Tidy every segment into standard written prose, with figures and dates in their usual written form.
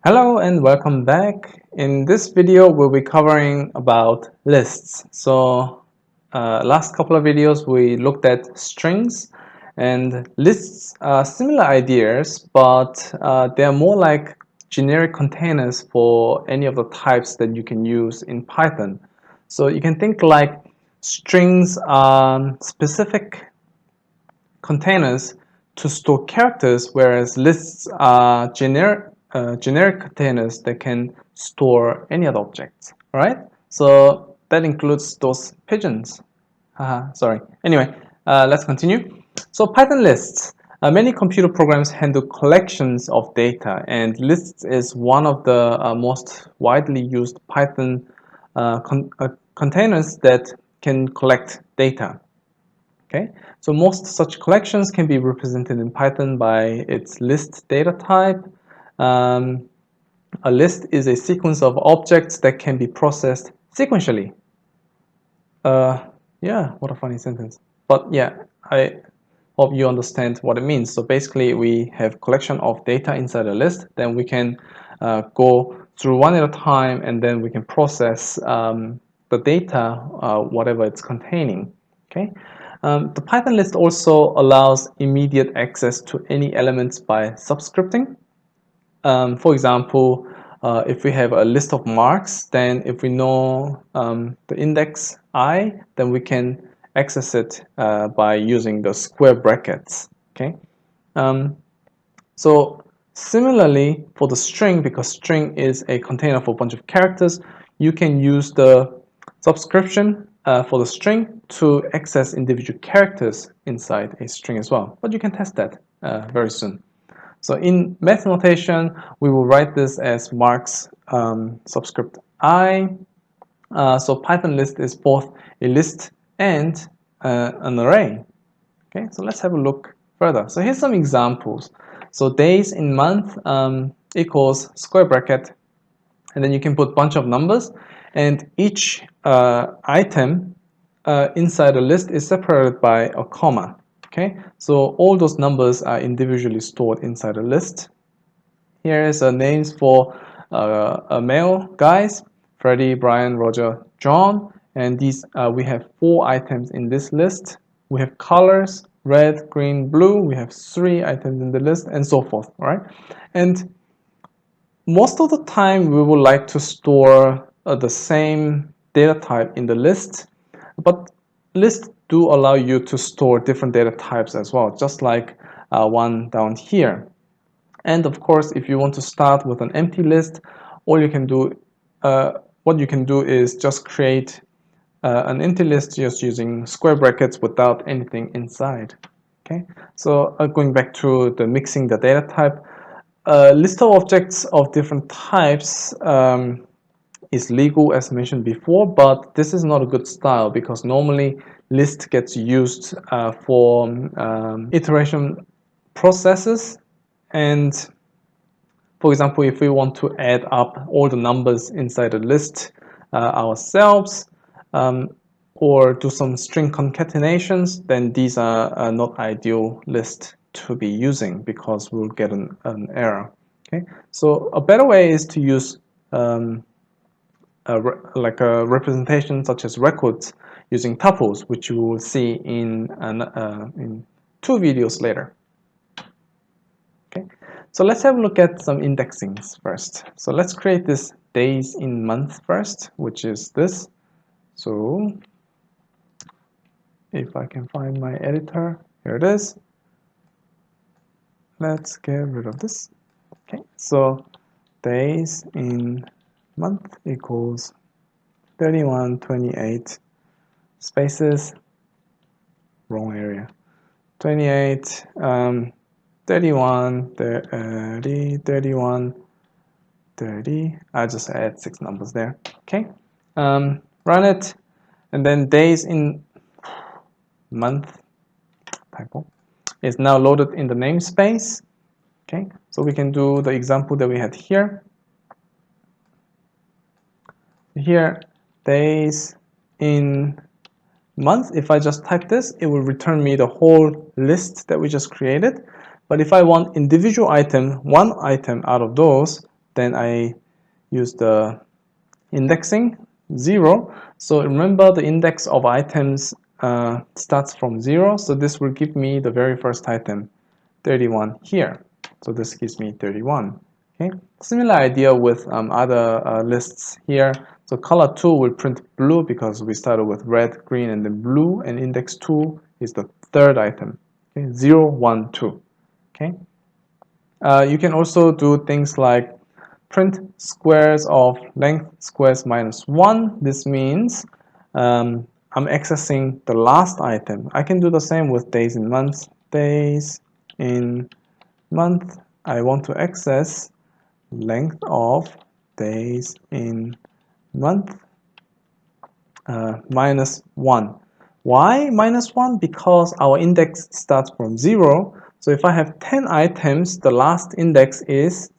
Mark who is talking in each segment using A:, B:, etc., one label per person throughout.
A: Hello and welcome back. In this video, we'll be covering about lists. Last couple of videos, we looked at strings, and lists are similar ideas, but they are more like generic containers for any of the types that you can use in Python. So you can think like strings are specific containers to store characters, whereas lists are generic containers that can store any other objects. All right, so that includes those pigeons. Sorry. Anyway, let's continue. So Python lists. Many computer programs handle collections of data, and lists is one of the most widely used Python containers that can collect data. Okay, so most such collections can be represented in Python by its list data type. A list is a sequence of objects that can be processed sequentially. Yeah, what a funny sentence. But yeah, I hope you understand what it means. So basically, we have collection of data inside a list. Then we can go through one at a time, and then we can process the data, whatever it's containing. Okay. The Python list also allows immediate access to any elements by subscripting. For example, if we have a list of marks, then if we know the index I, then we can access it by using the square brackets. Okay. So similarly for the string, because string is a container for a bunch of characters, you can use the subscription for the string to access individual characters inside a string as well. But you can test that very soon. So in math notation, we will write this as marks subscript I. So Python list is both a list and an array. Okay, so let's have a look further. So here's some examples. So days in month equals square bracket, and then you can put bunch of numbers, and each item inside a list is separated by a comma. Okay, so all those numbers are individually stored inside a list. Here is names for male guys: Freddie, Brian, Roger, John, and these we have 4 items in this list. We have colors: red, green, blue. We have 3 items in the list, and so forth. All right, and most of the time we would like to store the same data type in the list, but lists do allow you to store different data types as well, just like one down here. And of course, if you want to start with an empty list, all you can do, what you can do is just create an empty list just using square brackets without anything inside. Okay, so going back to the mixing the data type, list of objects of different types is legal as mentioned before, but this is not a good style because normally list gets used for iteration processes. And for example, if we want to add up all the numbers inside a list ourselves, or do some string concatenations, then these are not ideal lists to be using because we'll get an error. Okay, so a better way is to use like a representation such as records using tuples, which you will see in 2 videos later. Okay, so let's have a look at some indexings first. So let's create this days in month first, which is this. So if I can find my editor, here it is. Let's get rid of this. Okay, so days in month equals 31, 28 spaces, wrong area, 28, 31, 30, 31, 30. I just add 6 numbers there. Okay, run it, and then days in month, typo, is now loaded in the namespace. Okay, so we can do the example that we had here. Here, days in month, if I just type this, it will return me the whole list that we just created. But if I want individual item, one item out of those, then I use the indexing 0. So remember, the index of items starts from 0, so this will give me the very first item, 31 here. So this gives me 31. Okay, similar idea with other lists here. So color 2 will print blue because we started with red, green, and then blue, and index 2 is the third item. Okay, 0, 1, 2. Okay. You can also do things like print squares of length squares minus 1. This means I'm accessing the last item. I can do the same with days in months. Days in month, I want to access length of days in month minus 1. Why minus 1? Because our index starts from 0. So if I have 10 items, the last index is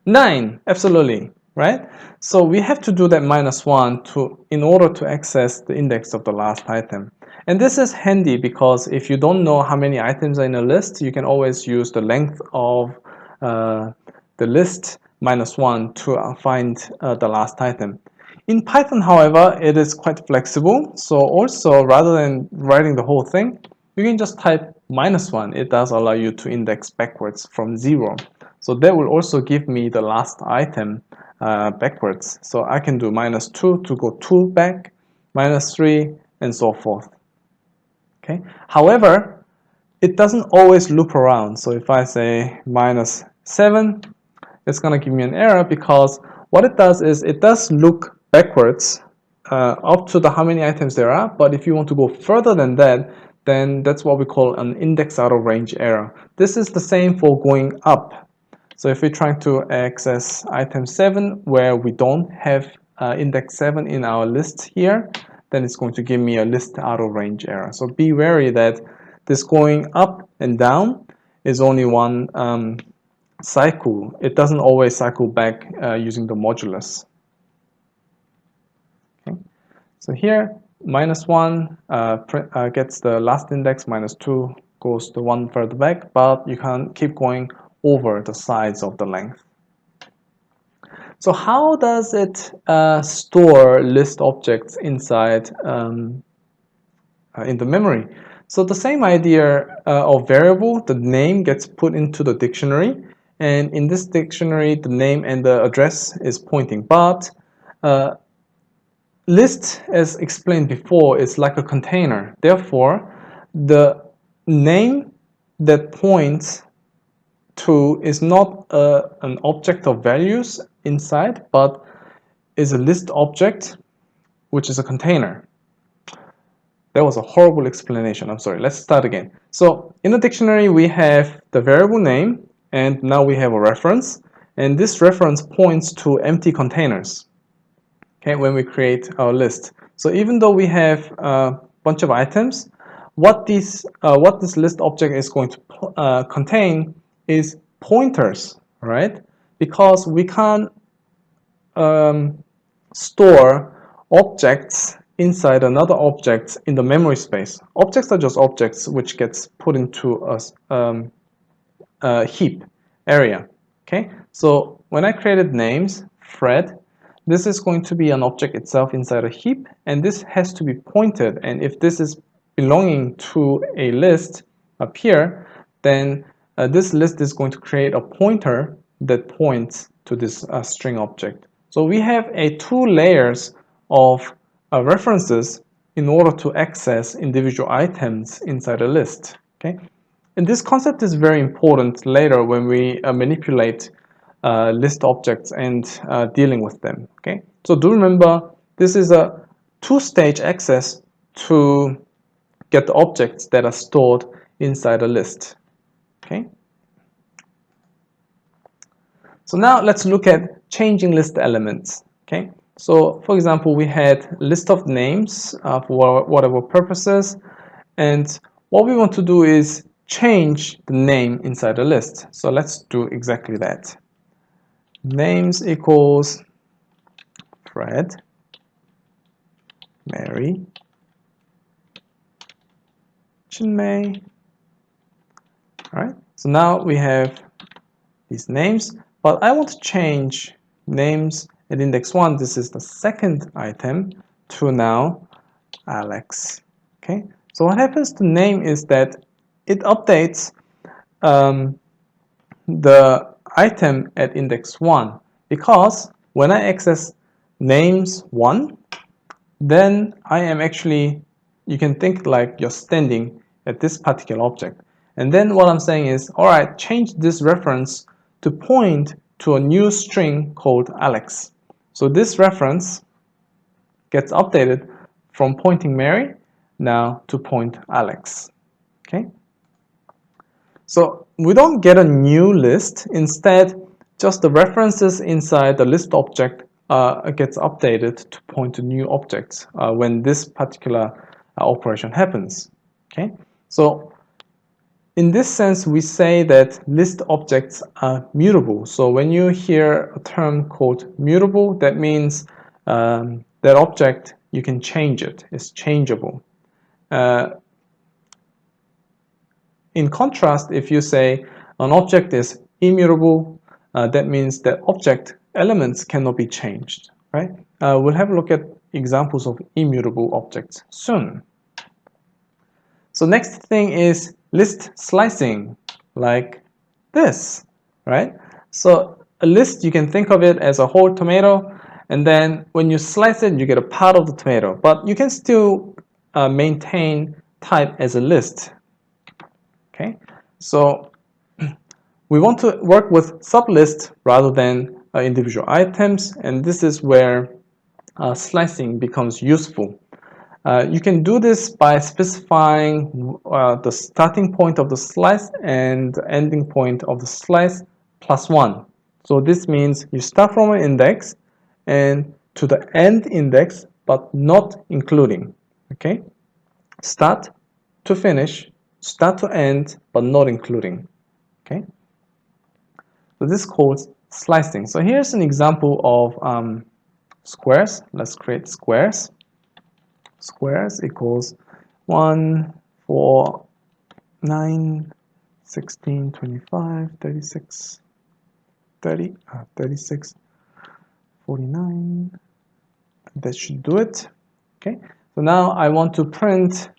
A: 9. Absolutely, right? So we have to do that minus 1 in order to access the index of the last item. And this is handy because if you don't know how many items are in a list, you can always use the length of the list minus 1 to find the last item. In Python, however, it is quite flexible. So also, rather than writing the whole thing, you can just type minus 1. It does allow you to index backwards from 0. So that will also give me the last item backwards. So I can do minus 2 to go 2 back, minus 3, and so forth. Okay. However, it doesn't always loop around. So if I say minus 7, it's going to give me an error because what it does is it does look backwards up to the how many items there are. But if you want to go further than that, then that's what we call an index out of range error. This is the same for going up. So if we're trying to access item 7 where we don't have index 7 in our list here, then it's going to give me a list out of range error. So be wary that this going up and down is only one cycle. It doesn't always cycle back using the modulus. Okay. So here, minus 1 gets the last index, minus 2 goes the one further back, but you can keep going over the sides of the length. So how does it store list objects inside in the memory? So the same idea of variable, the name gets put into the dictionary, and in this dictionary the name and the address is pointing, but list, as explained before, is like a container. Therefore, the name that points to is not an object of values inside, but is a list object, which is a container. That was a horrible explanation. I'm sorry. Let's start again. So in the dictionary, we have the variable name, and now we have a reference, and this reference points to empty containers. Okay, when we create our list. So even though we have a bunch of items, what this list object is going to contain is pointers, right? Because we can't store objects inside another object in the memory space. Objects are just objects which gets put into a heap area. Okay, so when I created names, Fred, this is going to be an object itself inside a heap, and this has to be pointed. And if this is belonging to a list up here, then this list is going to create a pointer that points to this string object. So we have two layers of references in order to access individual items inside a list. Okay, and this concept is very important later when we manipulate list objects and dealing with them. Okay, so do remember this is a two-stage access to get the objects that are stored inside a list. Okay. So now let's look at changing list elements. Okay. So for example, we had list of names for whatever purposes, and what we want to do is change the name inside a list. So let's do exactly that. Names equals Fred, Mary, Chinmay, All right, so now we have these names, but I want to change names at index 1. This is the second item, to now Alex. Okay, so what happens to name is that it updates the item at index 1, because when I access names 1, then I am actually, you can think like you're standing at this particular object. And then what I'm saying is, all right, change this reference to point to a new string called Alex. So this reference gets updated from pointing Mary now to point Alex. Okay. So we don't get a new list. Instead, just the references inside the list object gets updated to point to new objects when this particular operation happens. Okay. So in this sense, we say that list objects are mutable. So when you hear a term called mutable, that means that object, you can change it. It's changeable. In contrast, if you say an object is immutable, that means that object elements cannot be changed, right? We'll have a look at examples of immutable objects soon. So next thing is list slicing, like this, right? So a list, you can think of it as a whole tomato, and then when you slice it, you get a part of the tomato, but you can still maintain type as a list. Okay, so we want to work with sublists rather than individual items, and this is where slicing becomes useful. You can do this by specifying the starting point of the slice and the ending point of the slice plus 1. So this means you start from an index and to the end index, but not including. Okay, start to finish, start to end, but not including. Okay, so this is called slicing. So here's an example of squares. Let's create squares. Squares equals 1, 4, 9, 16, 25, 36, 30, 36, 49. That should do it. Okay, so now I want to print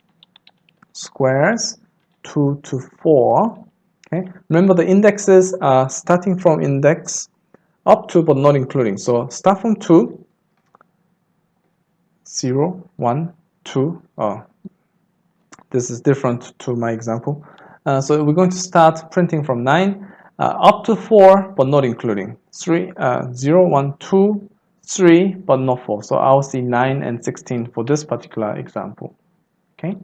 A: squares 2 to 4. Okay, remember the indexes are starting from index up to but not including. So start from 2, 0, 1, 2. Oh, this is different to my example. So we're going to start printing from 9 up to 4 but not including. 3, 0, 1, 2, 3 but not 4. So I'll see 9 and 16 for this particular example. Okay.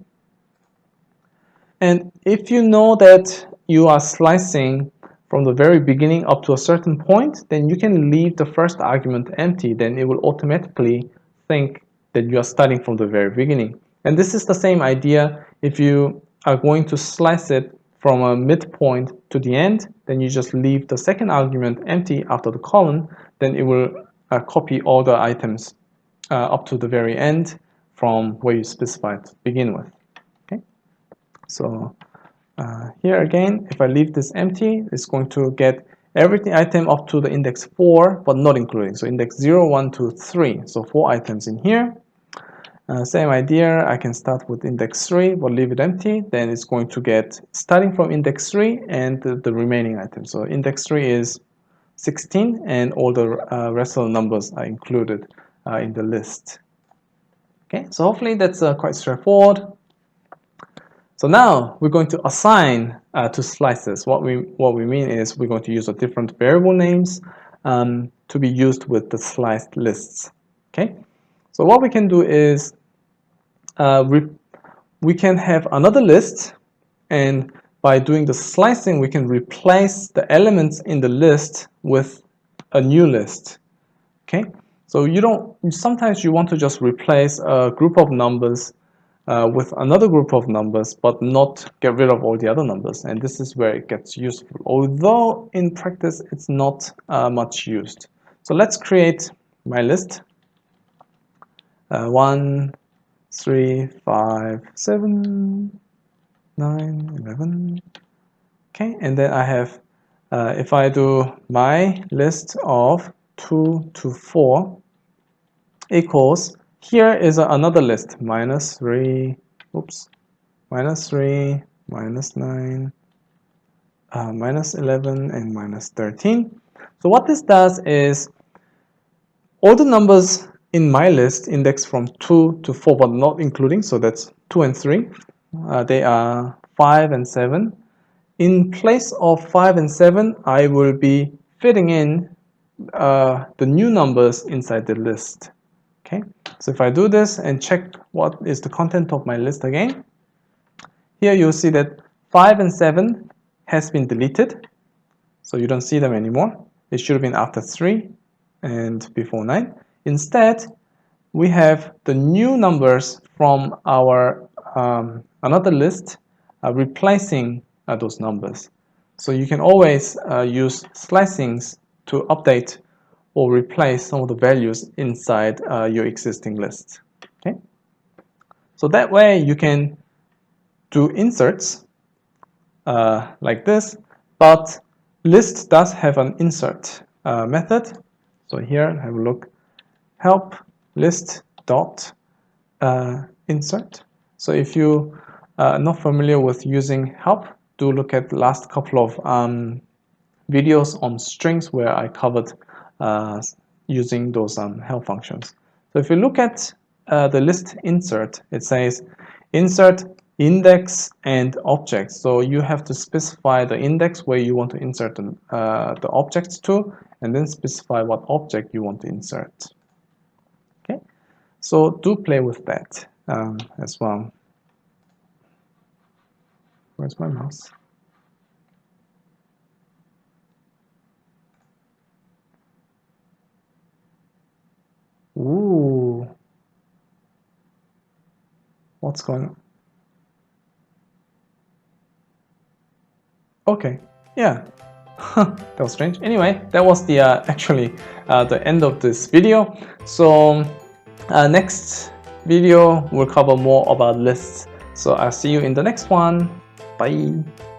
A: And if you know that you are slicing from the very beginning up to a certain point, then you can leave the first argument empty. Then it will automatically think that you are starting from the very beginning. And this is the same idea. If you are going to slice it from a midpoint to the end, then you just leave the second argument empty after the colon. Then it will copy all the items up to the very end from where you specified to begin with. So here again, if I leave this empty, it's going to get every item up to the index 4, but not including. So index 0, 1, 2, 3. So 4 items in here. Same idea, I can start with index 3, but leave it empty. Then it's going to get starting from index 3 and the remaining items. So index 3 is 16, and all the rest of the numbers are included in the list. Okay, so hopefully that's quite straightforward. So now we're going to assign to slices. What we mean is we're going to use a different variable names to be used with the sliced lists. Okay. So what we can do is we can have another list, and by doing the slicing, we can replace the elements in the list with a new list. Okay. So sometimes you want to just replace a group of numbers with another group of numbers, but not get rid of all the other numbers. And this is where it gets useful, although in practice it's not much used. So let's create my list. 1, 3, 5, 7, 9, 11. Okay, and then I have, if I do my list of 2 to 4 equals, here is another list, minus 3, oops, minus 3, minus 9, minus 11, and minus 13. So what this does is, all the numbers in my list index from 2 to 4, but not including, so that's 2 and 3. They are 5 and 7. In place of 5 and 7, I will be fitting in the new numbers inside the list. Okay, so if I do this and check what is the content of my list again, here you'll see that 5 and 7 has been deleted, so you don't see them anymore. It should have been after 3 and before 9. Instead, we have the new numbers from our another list replacing those numbers. So you can always use slicings to update or replace some of the values inside your existing list. Okay, so that way you can do inserts like this, but list does have an insert method. So here, have a look, help list dot insert. So if you are not familiar with using help, do look at the last couple of videos on strings where I covered using those help functions. So if you look at the list insert, it says insert index and object. So you have to specify the index where you want to insert the objects to, and then specify what object you want to insert. Okay, so do play with that as well. Where's my mouse? Ooh, what's going on? Okay, yeah, that was strange. Anyway, that was the actually the end of this video. So next video we'll cover more about lists. So I'll see you in the next one. Bye.